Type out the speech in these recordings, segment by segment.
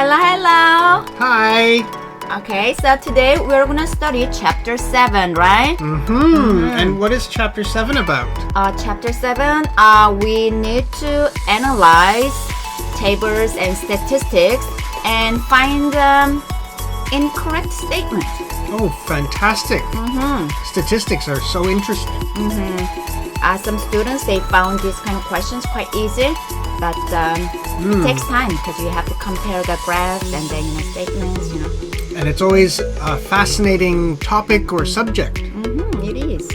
Hello, hello. Hi. Okay, so today we're gonna study chapter 7, right? And what is chapter 7 about? Chapter 7, we need to analyze tables and statistics and find incorrect statement. Oh, fantastic. Statistics are so interesting. Some students, they found these kind of questions quite easy, but it takes time because you have to compare the graphs and then statements, And it's always a fascinating topic or subject. It is.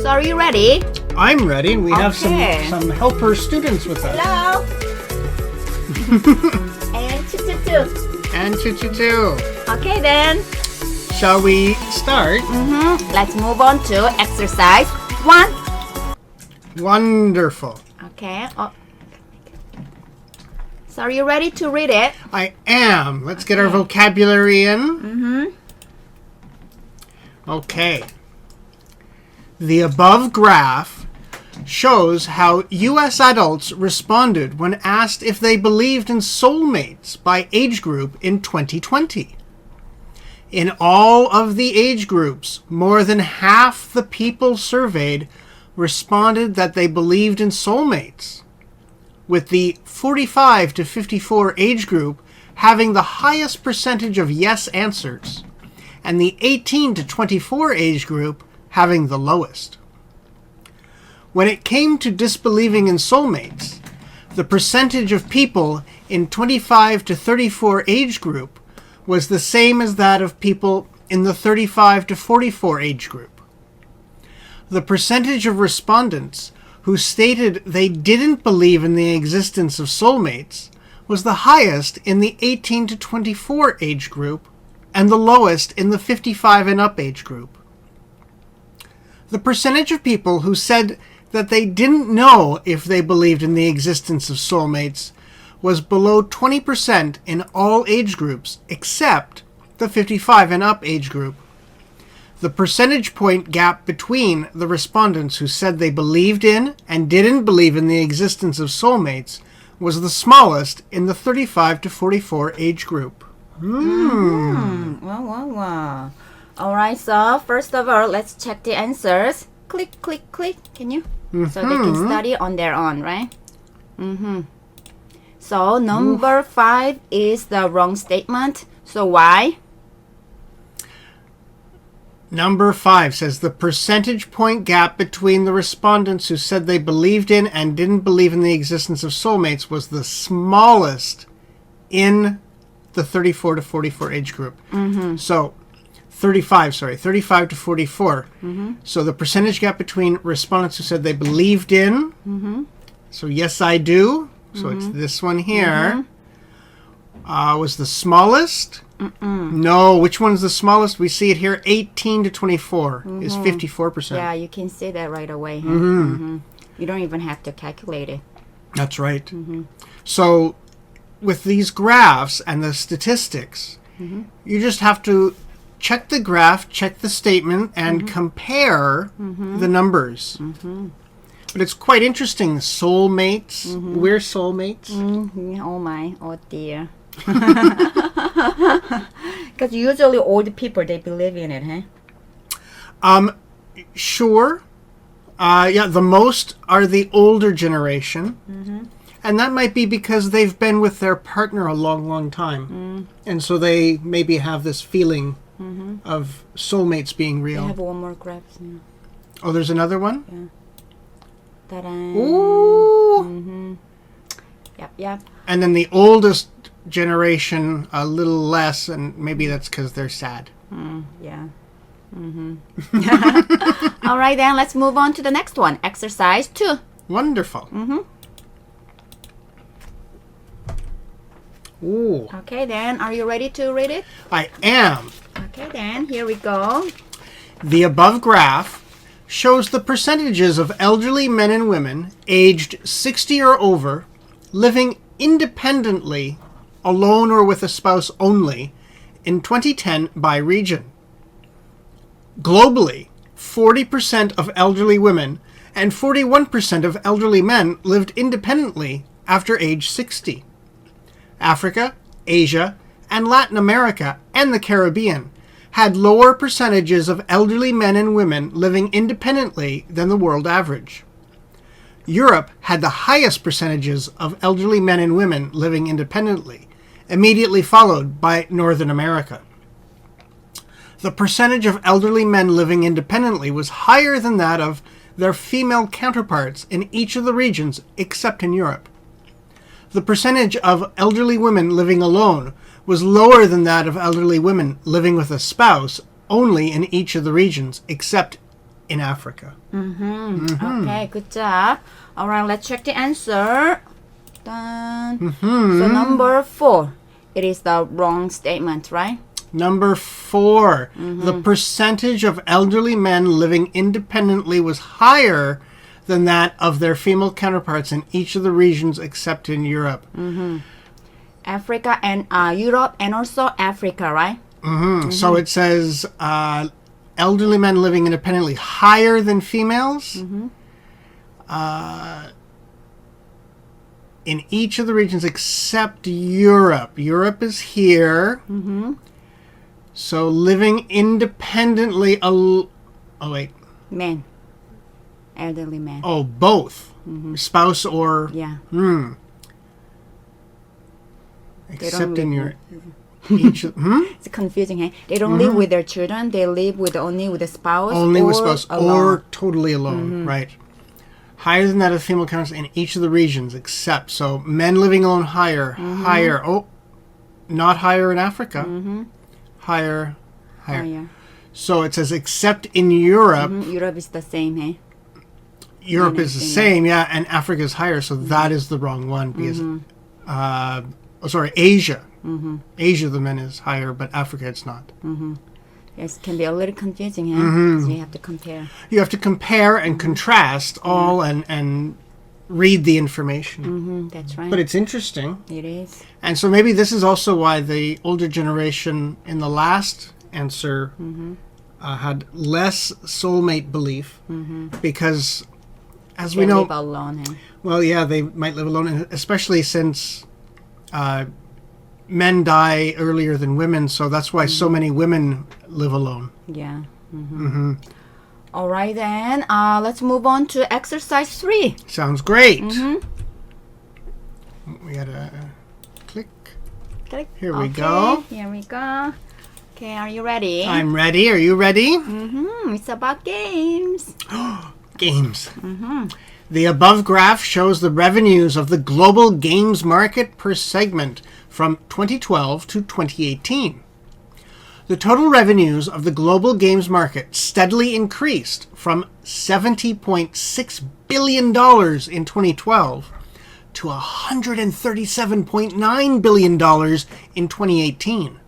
So are you ready? I'm ready, and we have Okay. some helper students with us. Hello. And two. And choo. Okay then. Shall we start? Let's move on to exercise 1. Wonderful. Okay. So are you ready to read it? I am. Let's get our vocabulary in. Okay. The above graph shows how U.S. adults responded when asked if they believed in soulmates by age group in 2020. In all of the age groups, more than half the people surveyed responded that they believed in soulmates, with the 45 to 54 age group having the highest percentage of yes answers, and the 18 to 24 age group having the lowest. When it came to disbelieving in soulmates, the percentage of people in 25 to 34 age group was the same as that of people in the 35 to 44 age group. The percentage of respondents who stated they didn't believe in the existence of soulmates was the highest in the 18 to 24 age group and the lowest in the 55 and up age group. The percentage of people who said that they didn't know if they believed in the existence of soulmates was below 20% in all age groups except the 55 and up age group. The percentage point gap between the respondents who said they believed in and didn't believe in the existence of soulmates was the smallest in the 35 to 44 age group. Wow. All right, so first of all, let's check the answers. Click. Can you? So they can study on their own, right? So number 5 is the wrong statement. So why? Number 5 says the percentage point gap between the respondents who said they believed in and didn't believe in the existence of soulmates was the smallest in the 34 to 44 age group. So 35 to 44. So the percentage gap between respondents who said they believed in, so yes I do, so it's this one here, was the smallest. No, which one's the smallest? We see it here, 18 to 24 is 54%. Yeah, you can see that right away. You don't even have to calculate it. That's right. So with these graphs and the statistics, you just have to check the graph, check the statement, and compare the numbers. But it's quite interesting. Soulmates. We're soulmates. Oh dear. Because usually old people, they believe in it, huh? Sure. Yeah, the most are the older generation. And that might be because they've been with their partner a long time. And so they maybe have this feeling of soulmates being real. I have one more graph. Oh, there's another one? Yeah. Ta-da. Ooh! Yep. And then the oldest generation, a little less, and maybe that's because they're sad. Yeah. All right, then let's move on to the next one. Exercise 2. Wonderful. Ooh. Okay, then are you ready to read it? I am. Okay, then here we go. The above graph shows the percentages of elderly men and women aged 60 or over living independently, alone or with a spouse only, in 2010 by region. Globally, 40% of elderly women and 41% of elderly men lived independently after age 60. Africa, Asia, and Latin America, and the Caribbean had lower percentages of elderly men and women living independently than the world average. Europe had the highest percentages of elderly men and women living independently, immediately followed by Northern America. The percentage of elderly men living independently was higher than that of their female counterparts in each of the regions except in Europe. The percentage of elderly women living alone was lower than that of elderly women living with a spouse only in each of the regions except in Africa. Okay, good job. All right, let's check the answer. Done. So number 4, it is the wrong statement, right? Number 4, the percentage of elderly men living independently was higher than that of their female counterparts in each of the regions except in Europe. Africa and Europe and also Africa, right? So it says elderly men living independently higher than females in each of the regions except Europe. Europe is here. So living independently. Men. Elderly men. Oh, both. Spouse or. Yeah. Except in your. Each of, It's confusing, eh? They don't live with their children. They live only with a spouse. Only with spouse alone. or totally alone, right? Higher than that of female counts in each of the regions except. So men living alone higher. Oh, not higher in Africa. Higher. Higher. So it says except in Europe. Europe is the same, eh? Europe is the same, yeah, and Africa is higher. So that is the wrong one because, Asia. Asia, the men is higher, but Africa it's not. Yes, can be a little confusing, eh? So you have to compare. You have to compare and contrast all and read the information. That's right. But it's interesting. It is. And so maybe this is also why the older generation in the last answer had less soulmate belief because, as we know, live alone, eh? well, yeah, they might live alone, and especially since men die earlier than women, so that's why so many women live alone. Yeah. All right, then. Let's move on to exercise 3. Sounds great. We gotta click. Click. Here we go. Here we go. Okay, are you ready? I'm ready. Are you ready? It's about games. Games. The above graph shows the revenues of the global games market per segment from 2012 to 2018. The total revenues of the global games market steadily increased from $70.6 billion in 2012 to $137.9 billion in 2018.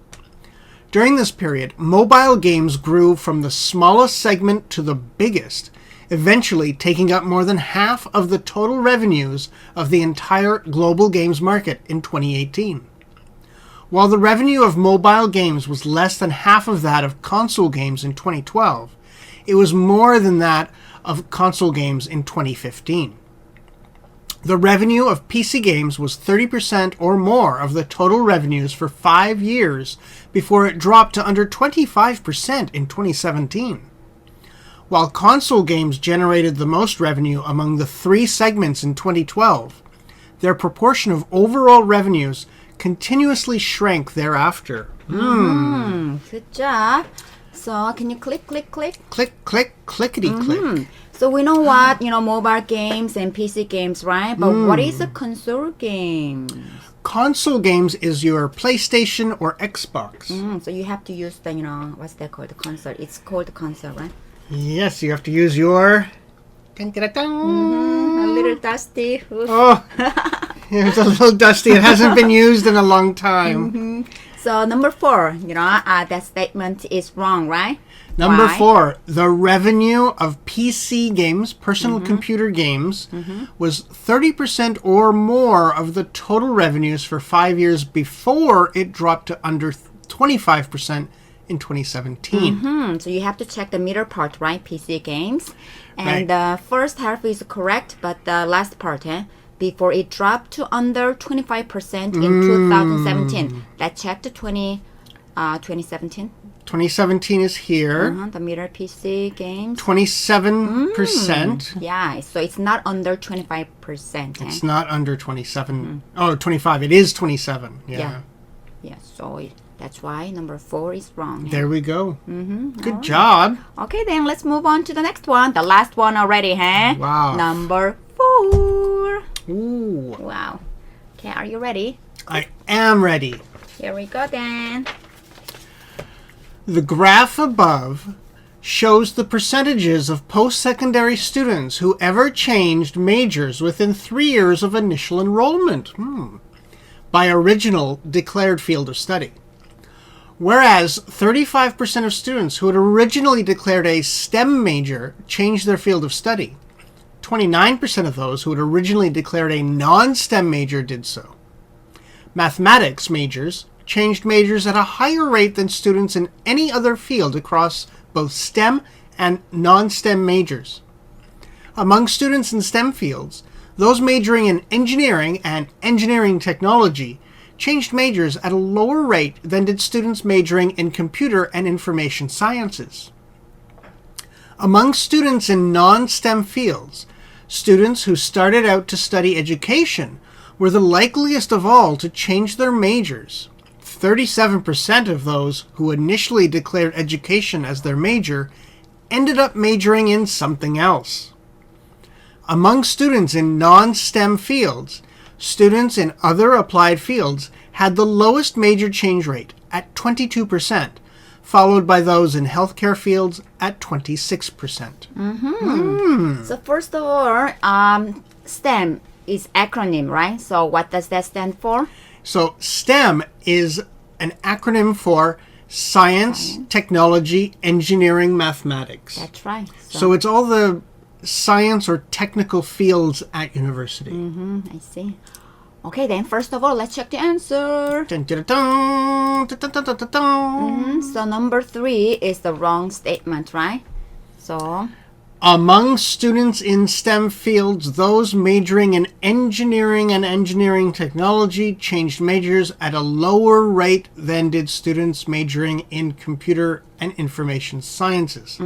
During this period, mobile games grew from the smallest segment to the biggest, eventually taking up more than half of the total revenues of the entire global games market in 2018. While the revenue of mobile games was less than half of that of console games in 2012, it was more than that of console games in 2015. The revenue of PC games was 30% or more of the total revenues for 5 years before it dropped to under 25% in 2017. While console games generated the most revenue among the 3 segments in 2012, their proportion of overall revenues continuously shrank thereafter. Good job. So can you click? Click, click, clickety, click. So we know what, mobile games and PC games, right? But what is a console game? Console games is your PlayStation or Xbox. So you have to use the, what's that called? The console. It's called the console, right? Yes, you have to use your... A little dusty. Oh, it's a little dusty. It hasn't been used in a long time. So number 4, that statement is wrong, right? Number Why? 4, the revenue of PC games, personal computer games, was 30% or more of the total revenues for 5 years before it dropped to under 25% in 2017. So you have to check the middle part, right? PC games. And Right. the first half is correct, but the last part, before it dropped to under 25% in 2017. Let's check the 2017. 2017 is here. The Mirror PC games. 27%. Yeah, so it's not under 25%. It's not under 27. Oh, 25. It is 27. Yeah. Yeah, so that's why number 4 is wrong. There we go. Good job. Okay, then let's move on to the next one. The last one already, huh? Wow. Number 4. Ooh. Wow. Okay, are you ready? I am ready. Here we go then. The graph above shows the percentages of post-secondary students who ever changed majors within 3 years of initial enrollment by original declared field of study. Whereas 35% of students who had originally declared a STEM major changed their field of study, 29% of those who had originally declared a non-STEM major did so. Mathematics majors changed majors at a higher rate than students in any other field across both STEM and non-STEM majors. Among students in STEM fields, those majoring in engineering and engineering technology changed majors at a lower rate than did students majoring in computer and information sciences. Among students in non-STEM fields, students who started out to study education were the likeliest of all to change their majors. 37% of those who initially declared education as their major ended up majoring in something else. Among students in non-STEM fields, students in other applied fields had the lowest major change rate at 22%, followed by those in healthcare fields at 26%. So first of all, STEM is acronym, right? So what does that stand for? So STEM is an acronym for Science, Technology, Engineering, Mathematics. That's right. So it's all the science or technical fields at university. I see. Okay, then first of all, let's check the answer. Dun, dun, dun, dun, dun, dun, dun, dun, dun. So number 3 is the wrong statement, right? So Among students in STEM fields, those majoring in engineering and engineering technology changed majors at a lower rate than did students majoring in computer and information sciences.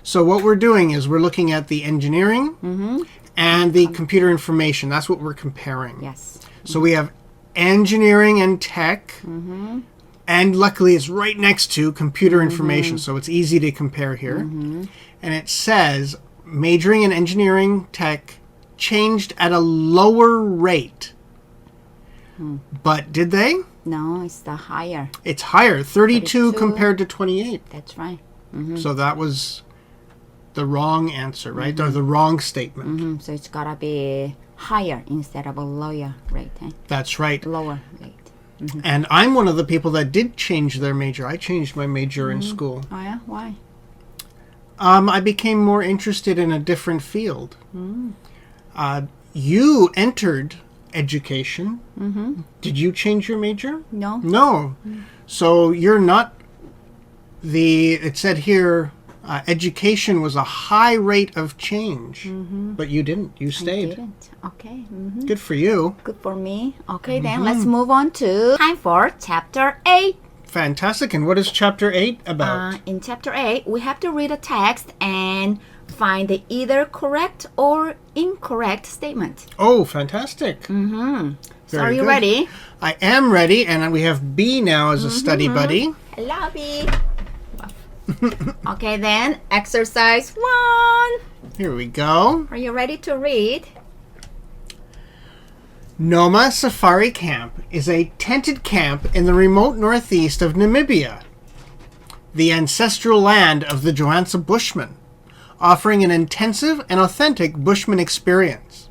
So what we're doing is we're looking at the engineering and the computer information. That's what we're comparing. yes. So we have engineering and tech, and luckily it's right next to computer information, so it's easy to compare here. And it says majoring in engineering tech changed at a lower rate. But did they? No, it's the higher. It's higher, 32 32. compared to 28. That's right. So that was the wrong answer, right? Or the wrong statement. So it's gotta be higher instead of a lower rate. That's right. Lower rate. And I'm one of the people that did change their major. I changed my major in school. Oh yeah? Why? I became more interested in a different field. You entered education. Did you change your major? No. No. So you're not it said here, education was a high rate of change, but you didn't. You I stayed. didn't. Okay. Good for you. Good for me. Okay, then let's move on to time for chapter 8. Fantastic. And what is chapter 8 about? In chapter 8, we have to read a text and find the either correct or incorrect statement. Oh, fantastic. So Very are you good. ready? I am ready, and we have B now as a study buddy. Hello, B. Okay, then exercise 1. Here we go. Are you ready to read? Noma Safari Camp is a tented camp in the remote northeast of Namibia, the ancestral land of the Johansa Bushmen, offering an intensive and authentic Bushman experience.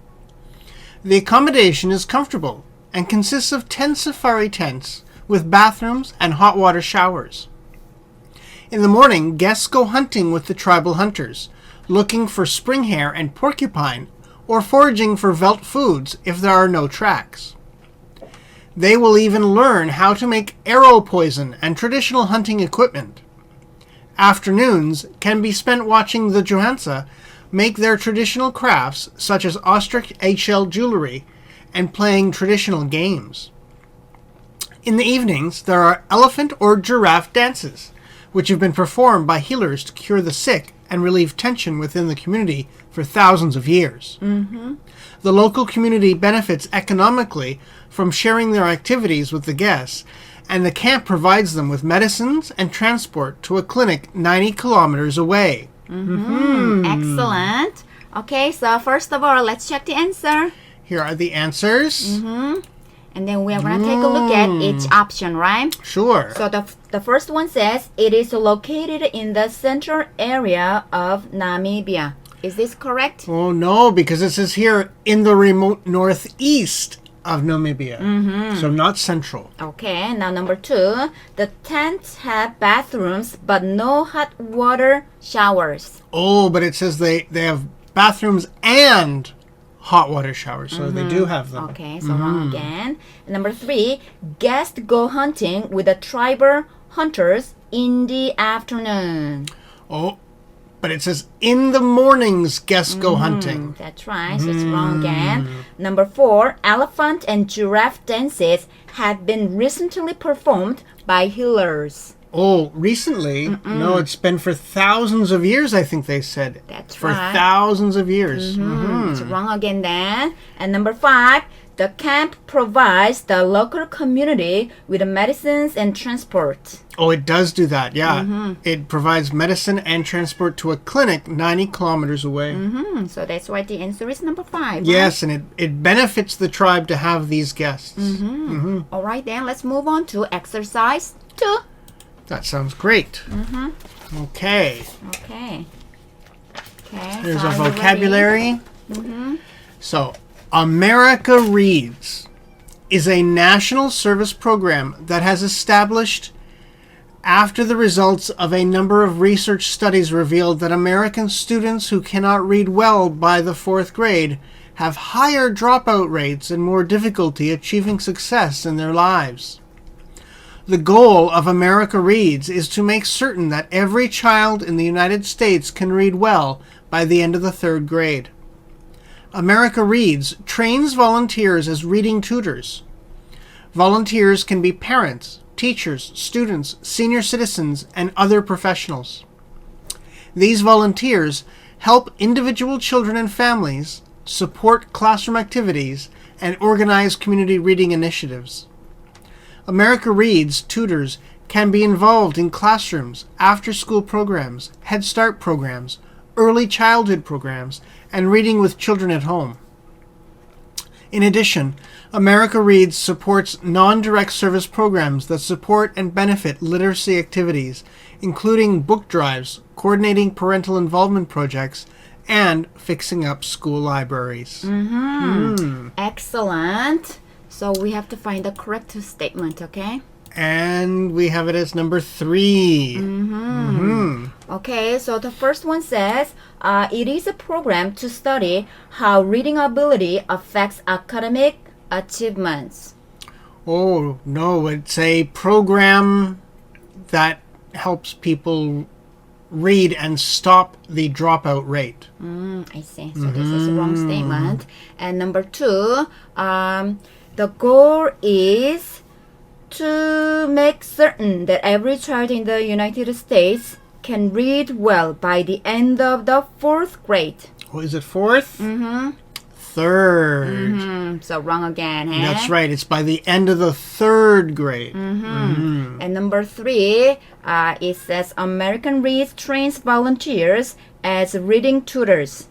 The accommodation is comfortable and consists of 10 safari tents with bathrooms and hot water showers. In the morning, guests go hunting with the tribal hunters, looking for spring hare and porcupine, or foraging for veldt foods if there are no tracks. They will even learn how to make arrow poison and traditional hunting equipment. Afternoons can be spent watching the Johansa make their traditional crafts, such as ostrich eggshell jewelry, and playing traditional games. In the evenings, there are elephant or giraffe dances, which have been performed by healers to cure the sick and relieve tension within the community for thousands of years. The local community benefits economically from sharing their activities with the guests, and the camp provides them with medicines and transport to a clinic 90 kilometers away. Excellent. Okay, so first of all, let's check the answer. Here are the answers. And then we are going to take a look at each option, right? Sure. So the first one says, it is located in the central area of Namibia. Is this correct? Oh, no, because it says here, in the remote northeast of Namibia. So not central. Okay, now number 2. The tents have bathrooms, but no hot water showers. Oh, but it says they have bathrooms and hot water showers, so they do have them. Okay, so wrong again. Number 3, guests go hunting with the tribal hunters in the afternoon. Oh, but it says in the mornings guests go hunting. That's right, so it's wrong again. Number 4, elephant and giraffe dances have been recently performed by healers. Oh, recently? No, it's been for thousands of years, I think they said. That's for right. thousands of years. It's wrong again then. And number 5, the camp provides the local community with medicines and transport. Oh, it does do that, yeah. It provides medicine and transport to a clinic 90 kilometers away. So that's why the answer is number 5. Yes, and it benefits the tribe to have these guests. All right, then let's move on to exercise 2. That sounds great. Okay. Okay. There's so a are you ready? vocabulary. So, America Reads is a national service program that has established after the results of a number of research studies revealed that American students who cannot read well by the 4th grade have higher dropout rates and more difficulty achieving success in their lives. The goal of America Reads is to make certain that every child in the United States can read well by the end of the 3rd grade. America Reads trains volunteers as reading tutors. Volunteers can be parents, teachers, students, senior citizens, and other professionals. These volunteers help individual children and families, support classroom activities, and organize community reading initiatives. America Reads tutors can be involved in classrooms, after-school programs, Head Start programs, early childhood programs, and reading with children at home. In addition, America Reads supports non-direct service programs that support and benefit literacy activities, including book drives, coordinating parental involvement projects, and fixing up school libraries. Excellent. So we have to find the correct statement, okay? And we have it as number 3. Okay, so the first one says, it is a program to study how reading ability affects academic achievements. Oh, no, it's a program that helps people read and stop the dropout rate. I see. So this is a wrong statement. And number 2, the goal is to make certain that every child in the United States can read well by the end of the 4th grade. Oh, is it 4th? 3rd. So wrong again, eh? That's right. It's by the end of the 3rd grade. And number 3, it says American Reads trains volunteers as reading tutors.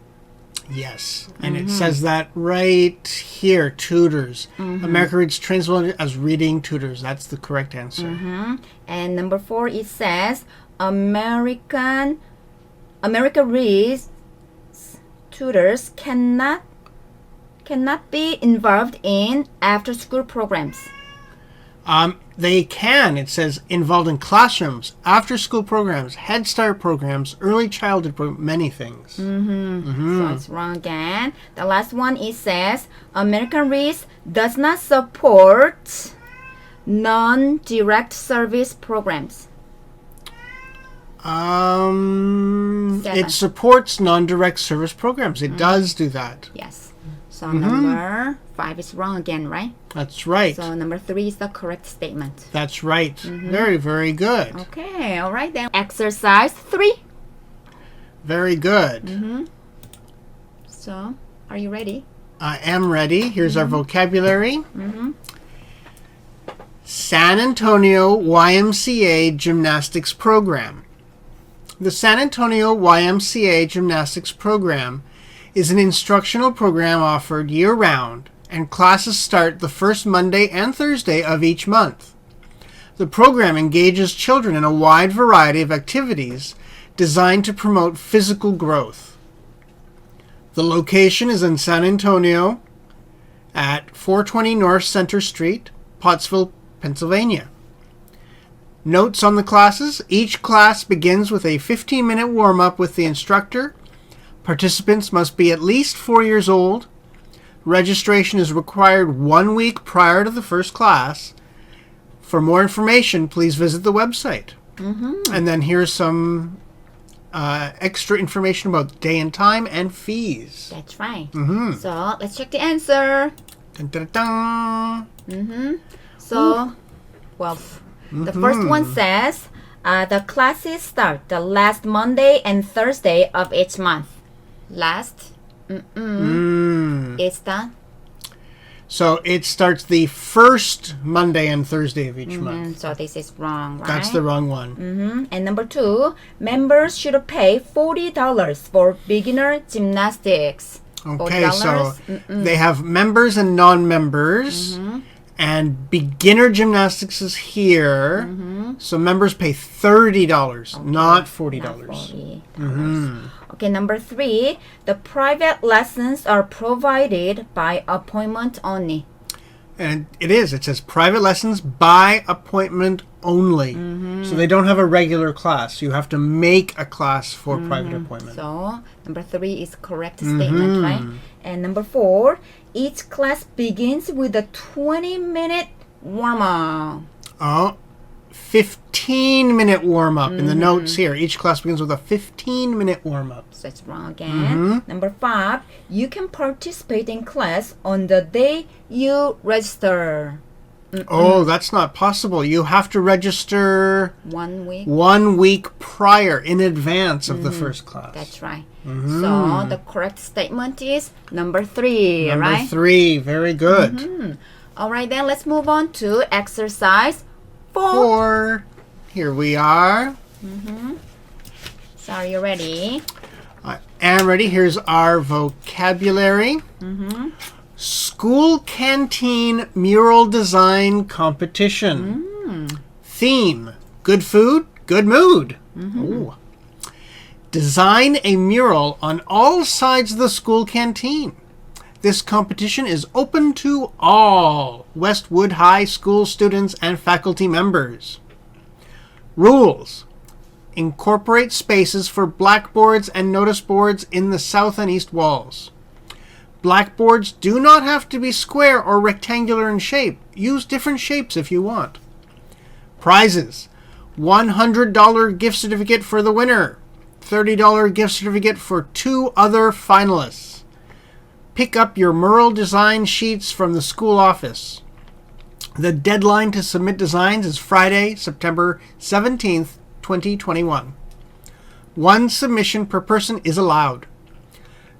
Yes, and it says that right here, tutors. America Reads trains volunteers as reading tutors. That's the correct answer. And number 4, it says America Reads tutors cannot be involved in after-school programs. They can. It says involved in classrooms, after-school programs, Head Start programs, early childhood programs, many things. So it's wrong again. The last one, it says American Reads does not support non-direct service programs. It supports non-direct service programs. It does do that. Yes. So number 5 is wrong again, right? That's right. So number 3 is the correct statement. That's right. Very, very good. Okay, all right then. Exercise 3. Very good. So, are you ready? I am ready. Here's our vocabulary. San Antonio YMCA Gymnastics Program. The San Antonio YMCA Gymnastics Program is an instructional program offered year-round, and classes start the first Monday and Thursday of each month. The program engages children in a wide variety of activities designed to promote physical growth. The location is in San Antonio at 420 North Center Street, Pottsville, Pennsylvania. Notes on the classes. Each class begins with a 15-minute warm-up with the instructor. Participants must be at least 4 years old. Registration is required 1 week prior to the first class. For more information, please visit the website. And then here's some extra information about day and time and fees. That's right. So, let's check the answer. Dun, dun, dun. So, well, the first one says, the classes start the last Monday and Thursday of each month. Last? It's the? So it starts the first Monday and Thursday of each month. So this is wrong, right? That's the wrong one. And number 2, members should pay $40 for beginner gymnastics. Okay, $40? so they have members and non-members. And beginner gymnastics is here. So members pay $30, not $40. Not $40. Okay, number 3, the private lessons are provided by appointment only. And it is. It says private lessons by appointment only. So they don't have a regular class. You have to make a class for private appointment. So number 3 is correct statement, right? And number 4, each class begins with a 20-minute warm-up. Oh, 15-minute warm-up in the notes here. Each class begins with a 15-minute warm-up. So it's wrong again. Number 5, you can participate in class on the day you register. Oh, that's not possible. You have to register 1 week. 1 week prior, in advance of the first class. That's right. So the correct statement is number 3, Number right? 3, very good. All right, then let's move on to exercise 4. 4, here we are. So are you ready? I am ready. Here's our vocabulary. School canteen mural design competition. Theme: good food, good mood. Ooh. Design a mural on all sides of the school canteen. This competition is open to all Westwood High School students and faculty members. Rules: incorporate spaces for blackboards and notice boards in the south and east walls. Blackboards do not have to be square or rectangular in shape. Use different shapes if you want. Prizes: $100 gift certificate for the winner. $30 gift certificate for 2 other finalists. Pick up your mural design sheets from the school office. The deadline to submit designs is Friday, September 17th, 2021. 1 submission per person is allowed.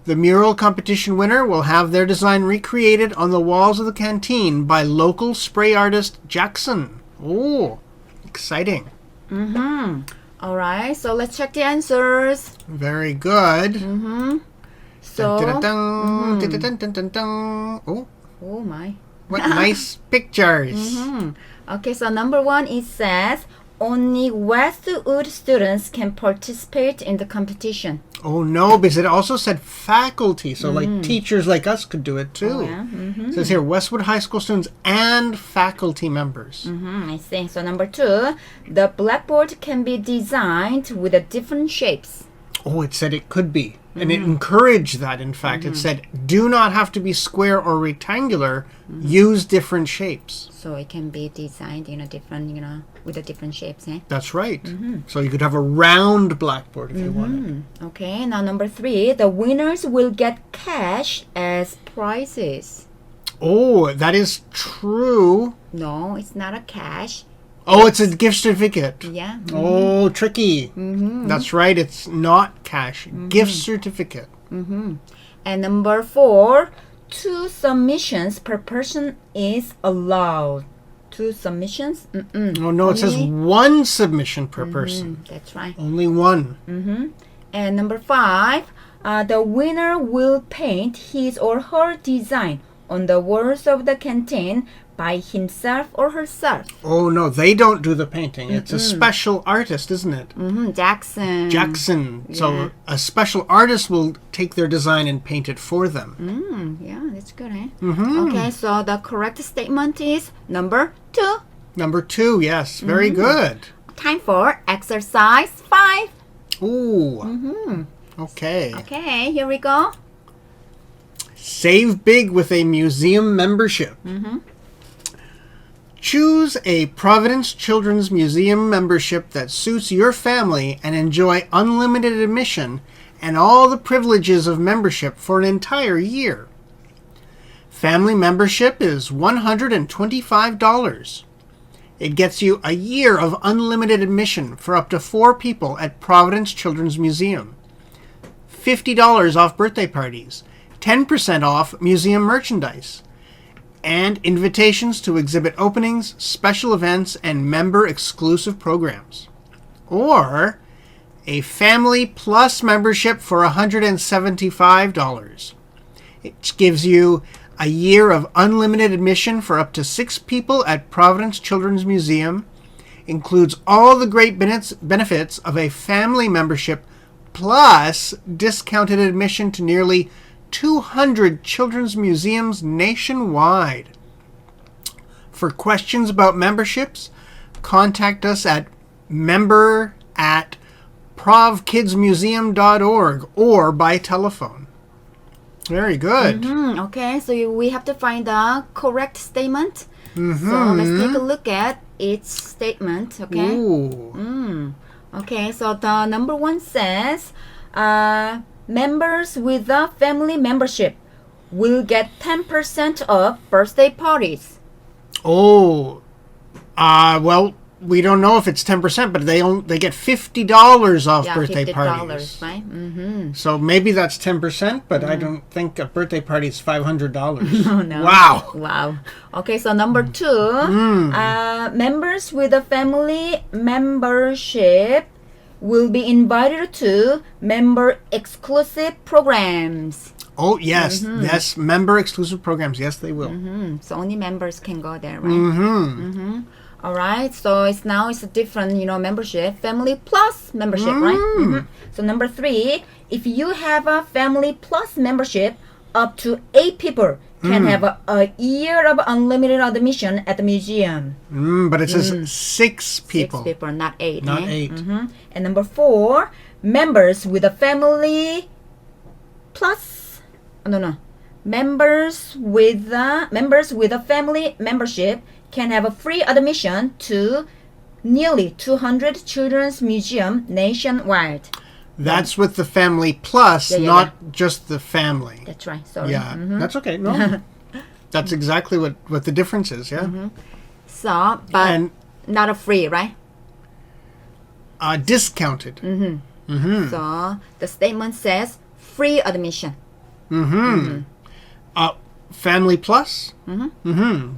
The mural competition winner will have their design recreated on the walls of the canteen by local spray artist Jackson. Oh, exciting. All right, so let's check the answers. Very good. So, Oh, oh my. what nice pictures. Okay, so number 1, it says, only Westwood students can participate in the competition. Oh no, because it also said faculty, so like teachers like us could do it too. Oh, yeah. It says here, Westwood High School students and faculty members. I see. So number 2, the blackboard can be designed with different shapes. Oh, it said it could be. And it encouraged that, in fact. It said, do not have to be square or rectangular. Use different shapes. So it can be designed in a different, with the different shapes, eh? That's right. So you could have a round blackboard if you wanted. Okay, now number 3. The winners will get cash as prizes. Oh, that is true. No, it's not a cash. Oh, it's a gift certificate. Yeah. Oh, tricky. That's right. It's not cash. Gift certificate. And number 4, 2 submissions per person is allowed. 2 submissions? Oh, no, it says 1 submission per person. That's right. Only 1. And number 5, the winner will paint his or her design on the walls of the canteen by himself or herself. Oh, no, they don't do the painting. It's a special artist, isn't it? Jackson. Yeah. So a special artist will take their design and paint it for them. Yeah, that's good, eh? Okay, so the correct statement is number 2. Number 2, yes. Very good. Time for exercise 5. Ooh. Okay. Okay, here we go. Save big with a museum membership. Choose a Providence Children's Museum membership that suits your family and enjoy unlimited admission and all the privileges of membership for an entire year. Family membership is $125. It gets you a year of unlimited admission for up to 4 people at Providence Children's Museum. $50 off birthday parties. 10% off museum merchandise. And invitations to exhibit openings, special events, and member-exclusive programs. Or a Family Plus membership for $175. It gives you a year of unlimited admission for up to 6 people at Providence Children's Museum. Includes all the great benefits of a family membership plus discounted admission to nearly 200 children's museums nationwide. For questions about memberships, contact us at member@provkidsmuseum.org or by telephone. Very good. Okay, so we have to find the correct statement. So let's take a look at each statement, okay? Ooh. Okay, so the number 1 says, members with a family membership will get 10% off birthday parties. Oh. Well, we don't know if it's 10%, but they get $50 off birthday $50, parties. right? So maybe that's 10%, but I don't think a birthday party is $500. Oh, no. Wow. Okay, so number 2, members with a family membership will be invited to member exclusive programs. Oh, yes. Yes, member exclusive programs. Yes, they will. So only members can go there, right? All right, so it's a different, membership, Family Plus membership, right? So number 3, if you have a Family Plus membership, up to 8 people can have a year of unlimited admission at the museum. But it says 6 people. 6 people, not 8. Not 8. And number 4, members with a Family Plus, members with a family membership can have a free admission to nearly 200 children's museum nationwide. That's with the Family Plus, not just the family. That's right. Sorry. Yeah, that's okay. No, that's exactly what the difference is. Yeah. So, but And not a free, right? discounted. So the statement says free admission. Family Plus.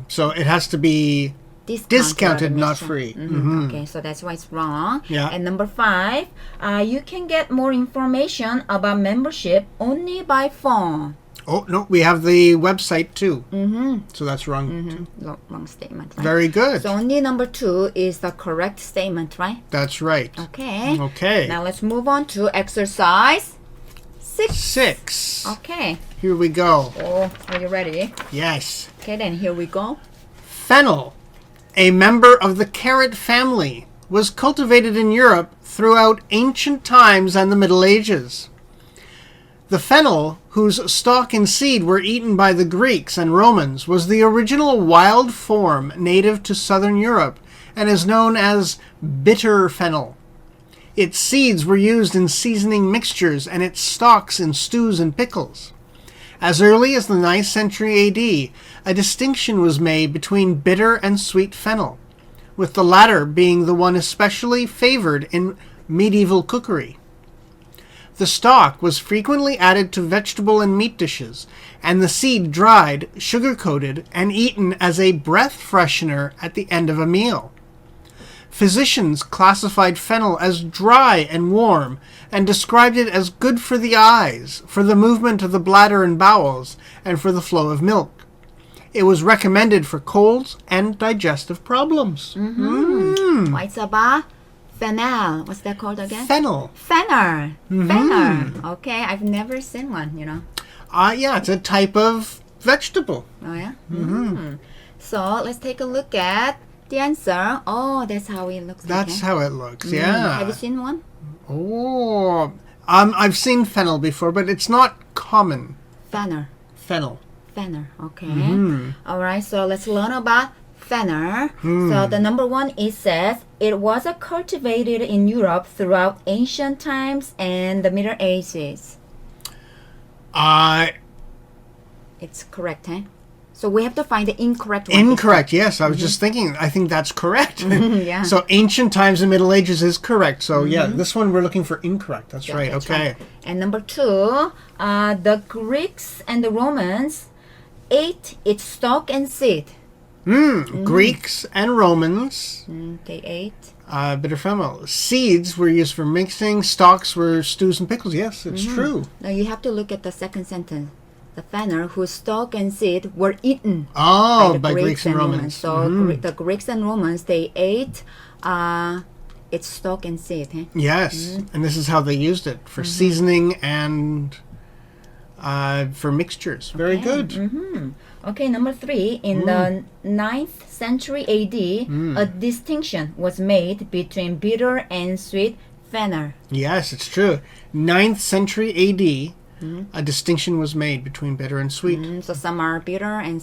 So it has to be discounted, not free. Okay, so that's why it's wrong. Yeah. And number 5, you can get more information about membership only by phone. Oh no, we have the website too. So that's wrong. Too. Wrong statement. Right? Very good. So only number 2 is the correct statement, right? That's right. Okay. Okay. Now let's move on to exercise 6. Okay. Here we go. Oh, are you ready? Yes. Okay, then here we go. Fennel, a member of the carrot family, was cultivated in Europe throughout ancient times and the Middle Ages. The fennel, whose stalk and seed were eaten by the Greeks and Romans, was the original wild form native to southern Europe and is known as bitter fennel. Its seeds were used in seasoning mixtures and its stalks in stews and pickles. As early as the 9th century AD, a distinction was made between bitter and sweet fennel, with the latter being the one especially favored in medieval cookery. The stalk was frequently added to vegetable and meat dishes, and the seed dried, sugar-coated, and eaten as a breath freshener at the end of a meal. Physicians classified fennel as dry and warm, and described it as good for the eyes, for the movement of the bladder and bowels, and for the flow of milk. It was recommended for colds and digestive problems. What's about fennel? What's that called again? Fennel. Fennel. Fennel. Okay, I've never seen one, Yeah, it's a type of vegetable. Oh, yeah? So, let's take a look at the answer. Oh, that's how it looks. That's how it looks, yeah. Have you seen one? Oh, I've seen fennel before, but it's not common. Fennel. Fennel. Fennel, okay. All right, so let's learn about fennel. So the number one, it says it was cultivated in Europe throughout ancient times and the Middle Ages. It's correct, huh? So we have to find the incorrect one. Incorrect, yes. I was just thinking, I think that's correct. Yeah. So ancient times and Middle Ages is correct. So yeah, this one we're looking for incorrect. That's Yeah, right, that's okay. right. And number two, the Greeks and the Romans ate its stalk and seed. Greeks and Romans, They ate. bitter fennel. Seeds were used for mixing, stalks were stews and pickles. Yes, it's true. Now you have to look at the second sentence. The fennel whose stalk and seed were eaten Oh, the by Greeks and Romans. So the Greeks and Romans, they ate its stalk and seed. Eh? Yes, and this is how they used it for seasoning and for mixtures. Very good. Okay, number three. In the 9th century AD, a distinction was made between bitter and sweet fennel. Yes, it's true. 9th century AD, a distinction was made between bitter and sweet. So some are bitter and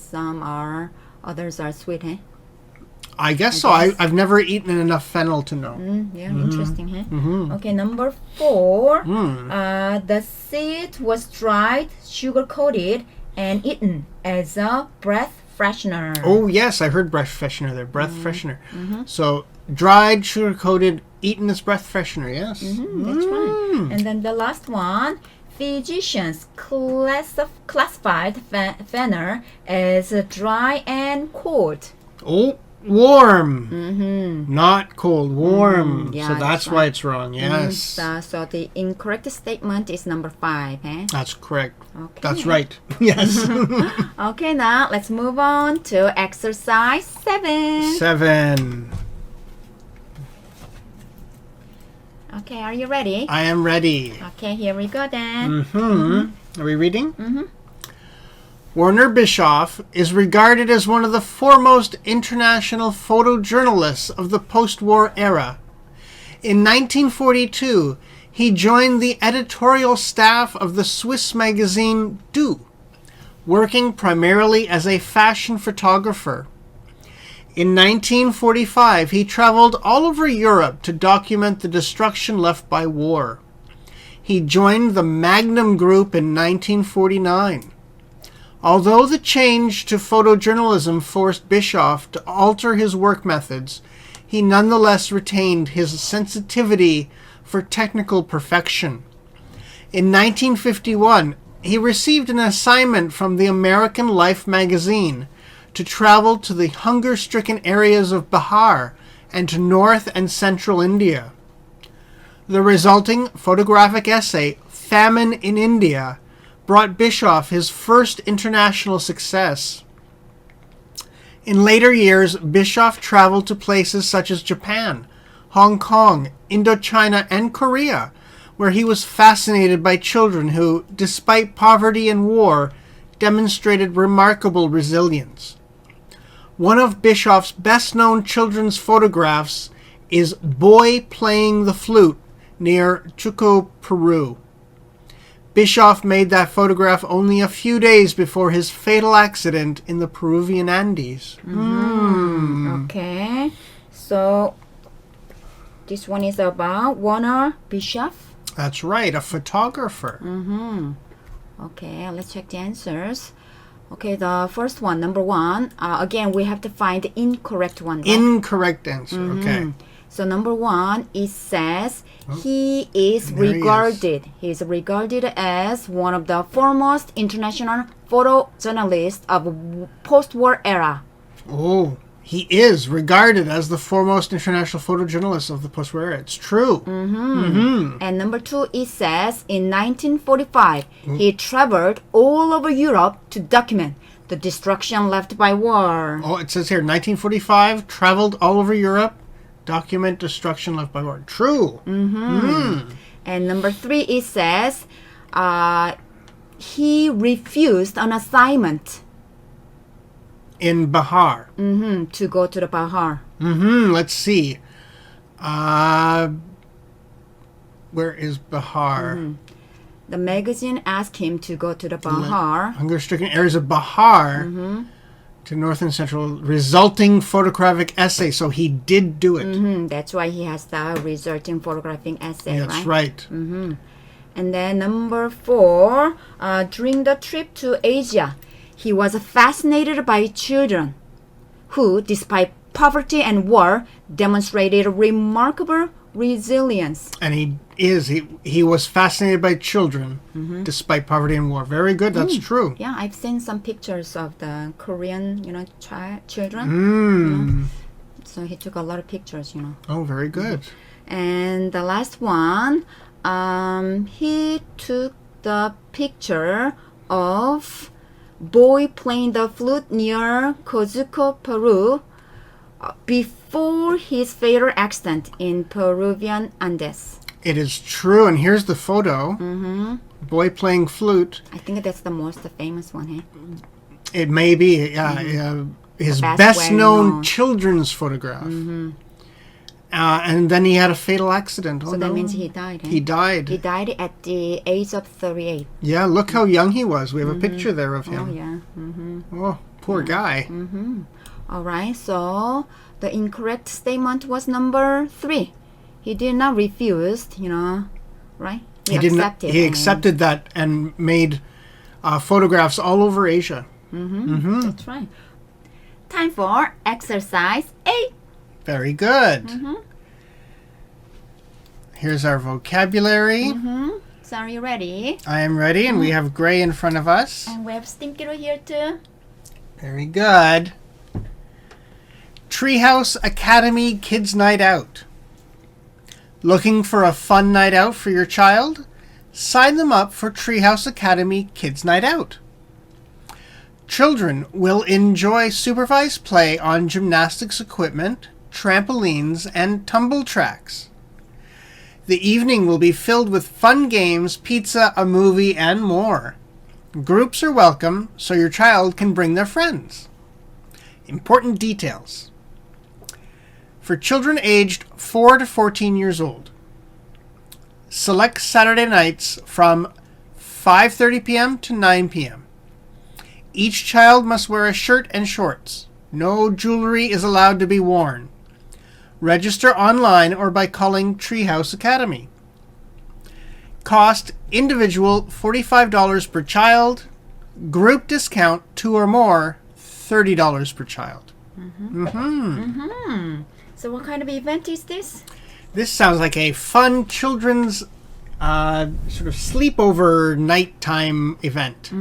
others are sweet. Eh? I guess so. I've never eaten enough fennel to know. Yeah, interesting. Eh? Okay, number four. The seed was dried, sugar-coated, and eaten as a breath freshener. Oh, yes, I heard breath freshener there. Breath freshener. So, dried, sugar-coated, eaten as breath freshener, yes. That's right. And then the last one. Physicians classified fennel as dry and cold. Oh, warm. Not cold, warm. Yeah, so that's why it's wrong, yes. So the incorrect statement is number 5. Eh? That's correct. Okay. That's right. Yes. Okay, now let's move on to exercise 7. 7. Okay, are you ready? I am ready. Okay, here we go then. Are we reading? Werner Bischoff is regarded as one of the foremost international photojournalists of the post-war era. In 1942, he joined the editorial staff of the Swiss magazine Du, working primarily as a fashion photographer. In 1945, he traveled all over Europe to document the destruction left by war. He joined the Magnum Group in 1949. Although the change to photojournalism forced Bischoff to alter his work methods, he nonetheless retained his sensitivity for technical perfection. In 1951, he received an assignment from the American Life magazine to travel to the hunger-stricken areas of Bihar and to North and Central India. The resulting photographic essay, Famine in India, brought Bischoff his first international success. In later years, Bischoff traveled to places such as Japan, Hong Kong, Indochina, and Korea, where he was fascinated by children who, despite poverty and war, demonstrated remarkable resilience. One of Bischoff's best-known children's photographs is Boy Playing the Flute near Chuco, Peru. Bischoff made that photograph only a few days before his fatal accident in the Peruvian Andes. Okay. So this one is about Warner Bischoff. That's right, a photographer. Okay, let's check the answers. Okay, the first one, number 1. Again, we have to find the incorrect one. Right? Incorrect answer. Okay. So number 1, it says he is There he is. regarded. He is regarded as one of the foremost international photojournalists of post-war era. Oh, he is regarded as the foremost international photojournalist of the post-war era. It's true. And number 2, it says in 1945, he traveled all over Europe to document the destruction left by war. Oh, it says here, 1945, traveled all over Europe, document destruction left by war. True. And number 3, it says he refused an assignment In Bihar. to go to the Bihar. Let's see. Where is Bihar? The magazine asked him to go to the Bihar. Hunger-stricken areas of Bihar to north and central, resulting photographic essay. So he did do it. That's why he has the resulting photographing essay, That's right? right. And then number 4, during the trip to Asia, he was fascinated by children who, despite poverty and war, demonstrated remarkable resilience. And he was fascinated by children despite poverty and war. Very good. That's true. Yeah, I've seen some pictures of the Korean, children. So he took a lot of pictures, Oh, very good. And the last one, he took the picture of boy playing the flute near Cozumel, Peru, before his fatal accident in Peruvian Andes. It is true. And here's the photo. Boy playing flute. I think that's the most famous one, eh? It may be his best known children's photograph. And then he had a fatal accident. So that means he died, eh? He died. He died at the age of 38. Yeah, look how young he was. We have a picture there of Oh, him. yeah. Oh, poor guy. All right, so the incorrect statement was number 3. He did not refuse, right? He accepted. He accepted that and made photographs all over Asia. That's right. Time for exercise 8. Very good. Here's our vocabulary. So are you ready? I am ready, and we have Gray in front of us. And we have Stinky here too. Very good. Treehouse Academy Kids Night Out. Looking for a fun night out for your child? Sign them up for Treehouse Academy Kids Night Out. Children will enjoy supervised play on gymnastics equipment, trampolines, and tumble tracks. The evening will be filled with fun games, pizza, a movie, and more. Groups are welcome, so your child can bring their friends. Important details. For children aged 4 to 14 years old, select Saturday nights from 5:30 p.m. to 9 p.m. Each child must wear a shirt and shorts. No jewelry is allowed to be worn. Register online or by calling Treehouse Academy. Cost individual $45 per child. Group discount 2 or more $30 per child. So what kind of event is this? This sounds like a fun children's sort of sleepover nighttime event.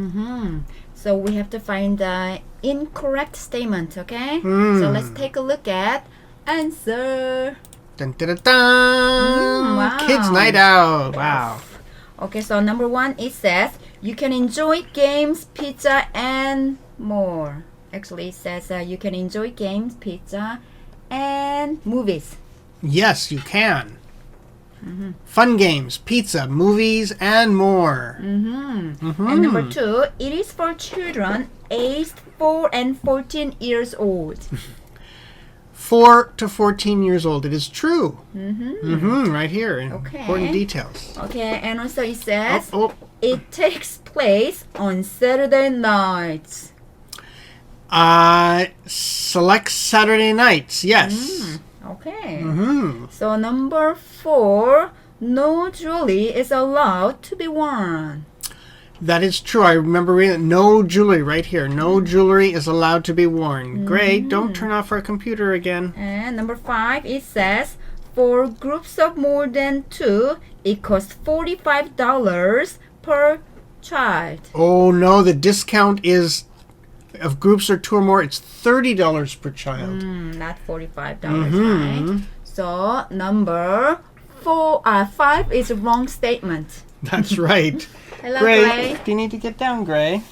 So we have to find the incorrect statement, okay? So let's take a look at answer. Dun, dun, dun, dun. Wow. Kids Night Out. Wow. Okay, so number 1, it says you can enjoy games, pizza, and more. Actually, it says you can enjoy games, pizza, and movies. Yes, you can. Fun games, pizza, movies, and more. And number 2, it is for children aged 4 and 14 years old. 4 to 14 years old. It is true. Right here. Okay. Important details. Okay, and also it says Oh, it takes place on Saturday nights. Select Saturday nights. Yes. Okay. So number 4, no jewelry is allowed to be worn. That is true. I remember reading it. No jewelry right here. No jewelry is allowed to be worn. Great. Don't turn off our computer again. And number 5, it says for groups of more than 2, it costs $45 per child. Oh no, the discount is, if groups are 2 or more, it's $30 per child. Not $45, right? So number 5 is a wrong statement. That's right. Hello, Gray, Gray. do you need to get down, Gray?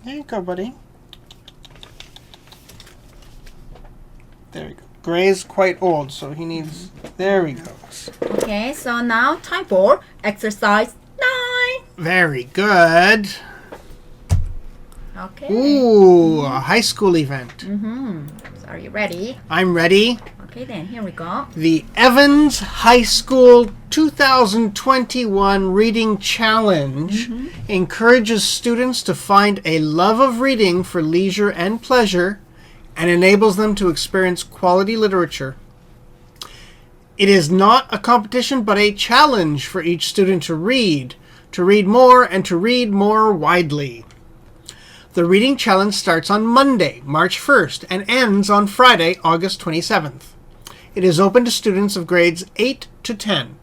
There you go, buddy. There you go. Gray is quite old, so he needs... There he goes. Okay, so now time for exercise 9. Very good. Okay. Ooh, a high school event. So are you ready? I'm ready. Okay, then here we go. The Evans High School 2021 Reading Challenge encourages students to find a love of reading for leisure and pleasure and enables them to experience quality literature. It is not a competition but a challenge for each student to read more, and to read more widely. The reading challenge starts on Monday, March 1st, and ends on Friday, August 27th. It is open to students of grades 8 to 10.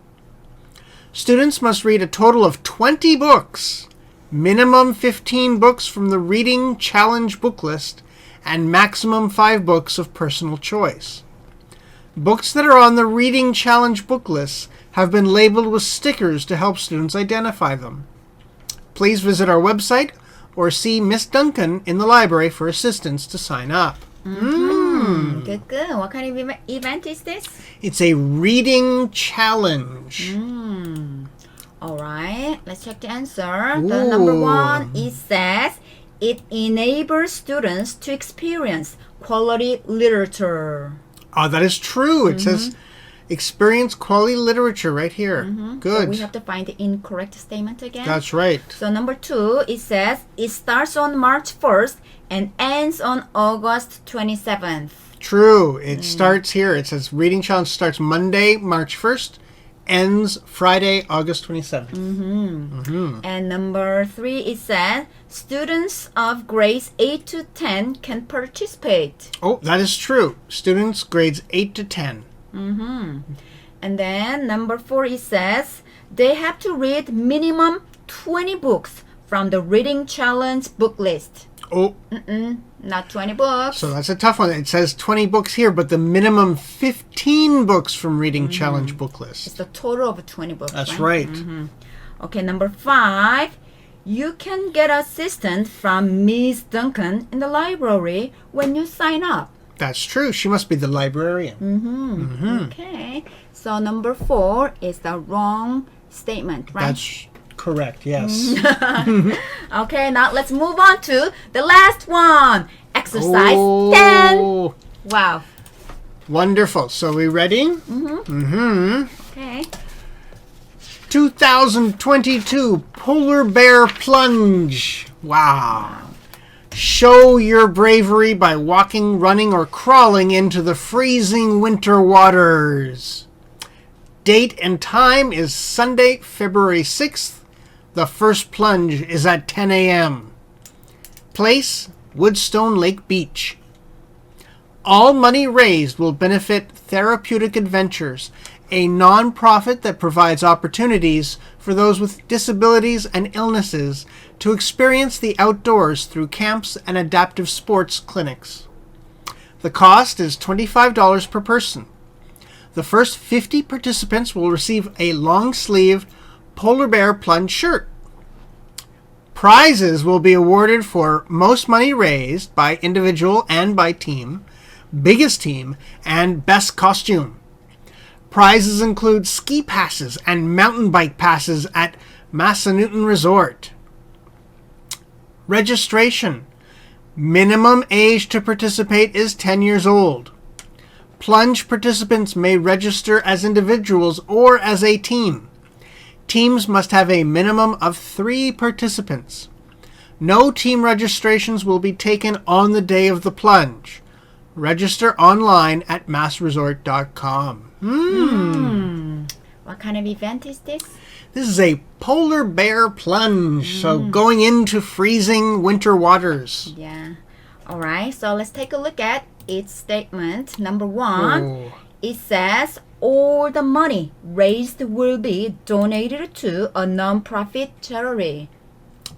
Students must read a total of 20 books, minimum 15 books from the Reading Challenge book list, and maximum 5 books of personal choice. Books that are on the Reading Challenge book list have been labeled with stickers to help students identify them. Please visit our website or see Miss Duncan in the library for assistance to sign up. Good, good. What kind of event is this? It's a reading challenge. All right, let's check the answer. The number 1, it says it enables students to experience quality literature. Oh, that is true. It says experience quality literature right here. Good. So we have to find the incorrect statement again. That's right. So number 2, it says it starts on March 1st and ends on August 27th. True. It starts here. It says reading challenge starts Monday, March 1st, ends Friday, August 27th. And number 3, it says students of grades 8 to 10 can participate. Oh, that is true. Students grades 8 to 10. And then number 4, it says they have to read minimum 20 books from the Reading Challenge book list. Oh, Not 20 books. so that's a tough one. It says 20 books here, but the minimum 15 books from Reading Challenge book list. It's the total of 20 books. That's right. Okay, number 5, you can get assistance from Ms. Duncan in the library when you sign up. That's true. She must be the librarian. Okay, so number 4 is the wrong statement, right? That's correct, yes. Okay, now let's move on to the last one. Exercise 10. Wow. Wonderful. So we ready? Okay. 2022 Polar Bear Plunge. Wow. Show your bravery by walking, running, or crawling into the freezing winter waters. Date and time is Sunday, February 6th. The first plunge is at 10 a.m. Place, Woodstone Lake Beach. All money raised will benefit Therapeutic Adventures, a non-profit that provides opportunities for those with disabilities and illnesses to experience the outdoors through camps and adaptive sports clinics. The cost is $25 per person. The first 50 participants will receive a long-sleeved Polar Bear Plunge shirt. Prizes will be awarded for most money raised by individual and by team, biggest team, and best costume. Prizes include ski passes and mountain bike passes at Massanutten Resort. Registration. Minimum age to participate is 10 years old. Plunge participants may register as individuals or as a team. Teams must have a minimum of 3 participants. No team registrations will be taken on the day of the plunge. Register online at massresort.com. What kind of event is this? This is a polar bear plunge, so going into freezing winter waters. Yeah. All right, so let's take a look at its statement. Number 1, it says all the money raised will be donated to a non-profit charity.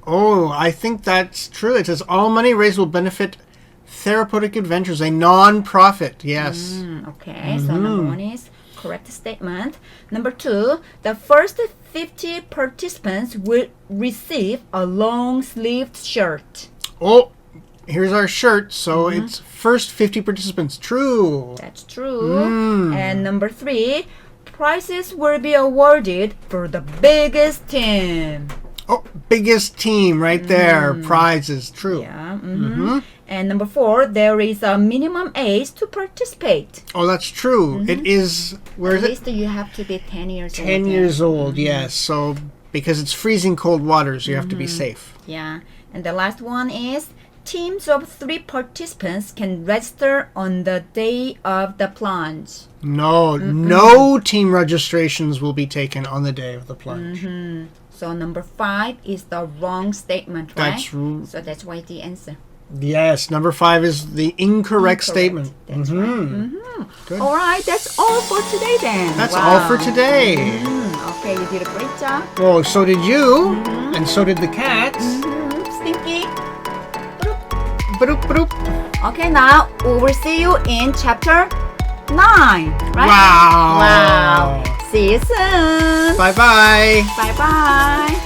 Oh, I think that's true. It says all money raised will benefit Therapeutic Adventures, a non-profit. Yes. Okay, so number 1 is correct statement. Number 2, the first 50 participants will receive a long-sleeved shirt. Oh, here's our shirt. So it's first 50 participants. True. That's true. And number 3, prizes will be awarded for the biggest team. Oh, biggest team right there. Prizes. True. Yeah. And number 4, there is a minimum age to participate. Oh, that's true. It is, where is At it? least you have to be 10 years 10 old. years old, yes. So, because it's freezing cold water, so you have to be safe. Yeah. And the last one is teams of 3 participants can register on the day of the plunge. No, no team registrations will be taken on the day of the plunge. So number 5 is the wrong statement, right? That's r- So that's why the answer. Yes, number 5 is the incorrect statement. That's right. Good. All right, that's all for today then. That's all for today. Okay, you did a great job. Oh, so did you, and so did the cats. Stinky. Ba-doop, ba-doop. Okay, now we will see you in chapter 9, right? Wow. Wow. See you soon. Bye-bye. Bye-bye.